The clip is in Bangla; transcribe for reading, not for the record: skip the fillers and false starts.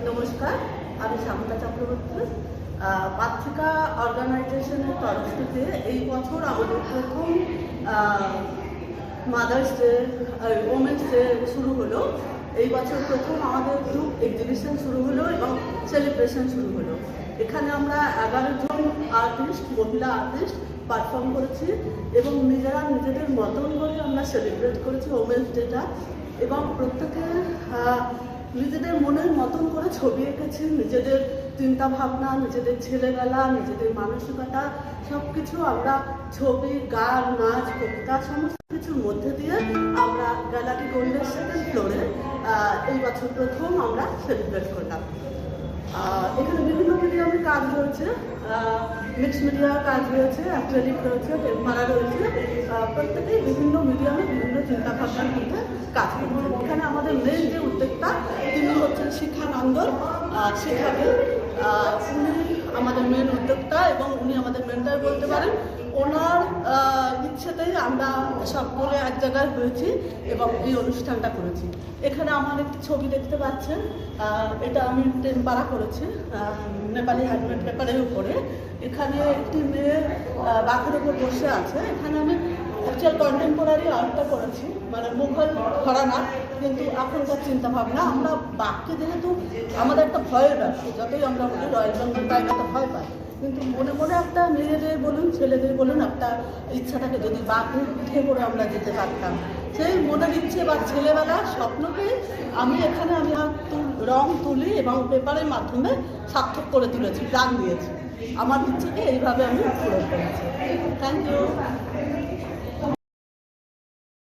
নমস্কার, আমি শান্তা চক্রবর্তী। পাত্রিকা অর্গানাইজেশনের তরফ থেকে এই বছর আমাদের প্রথম মাদার্স ডে, ওমেন্স ডে শুরু হলো। এই বছর প্রথম আমাদের গ্রুপ এক্সিবিশন শুরু হলো এবং সেলিব্রেশন শুরু হলো। এখানে আমরা 11 জন আর্টিস্ট, মহিলা আর্টিস্ট পারফর্ম করেছি এবং নিজেদের মতন করে আমরা সেলিব্রেট করেছি ওমেন্স ডেটা। এবং প্রত্যেকে নিজেদের মনের মতন করে ছবি এঁকেছি। নিজেদের চিন্তা ভাবনা, নিজেদের ছেলেবেলা, নিজেদের মানসিকতা সব কিছু আমরা ছবি, গান, নাচ, কবিতা সমস্ত কিছুর মধ্যে দিয়ে আমরা গ্যালারি গোল্ডের সেকেন্ড ফ্লোরে এই বছর প্রথম আমরা সেলিব্রেট করলাম। এখানে বিভিন্ন মিডিয়ামের কাজ রয়েছে, মিক্সড মিডিয়ার কাজ রয়েছে, অ্যাক্রিলিক রয়েছে, টেম্পারা রয়েছে। প্রত্যেকেই বিভিন্ন মিডিয়ামে বিভিন্ন চিন্তাভাবনার মধ্যে কাজ করছে। এখানে আমাদের মেন যে উদ্যোক্তা তিনি হচ্ছেন শিক্ষানন্দন শিক্ষাকে। উনি আমাদের মেন উদ্যোক্তা এবং উনি আমাদের মেন্টর বলতে পারেন। ওনার ইচ্ছেতেই আমরা সকলে এক জায়গায় হয়েছি এবং এই অনুষ্ঠানটা করেছি। এখানে আমার একটি ছবি দেখতে পাচ্ছেন, এটা আমি টেম্পারা করেছি নেপালি হ্যান্ডমেড পেপারের উপরে। এখানে একটি মেয়ে বাঘের উপর বসে আছে। এখানে আমি অ্যাকচুয়াল কন্টেম্পোরারি আর্টটা করেছি, মানে মুঘল ঘরানা, কিন্তু এখনকার চিন্তাভাবনা। আমরা বাঘকে যেহেতু আমাদের একটা ভয়ের ব্যাপার, যতই আমরা বলি রয়্যাল বেঙ্গল টাইগারটা ভয় পাই, কিন্তু মনে মনে একটা মেয়েদের বলুন ছেলেদের বলুন একটা ইচ্ছা থাকে যদি বাঘের পিঠে করে আমরা যেতে পারতাম। সেই মনের ইচ্ছে বা ছেলেবেলার স্বপ্নকে আমি এখানে রং তুলি এবং পেপারের মাধ্যমে সার্থক করে তুলেছি, প্রাণ দিয়েছি। আমার ইচ্ছেকে এইভাবে আমি পূরণ করেছি। Thank you.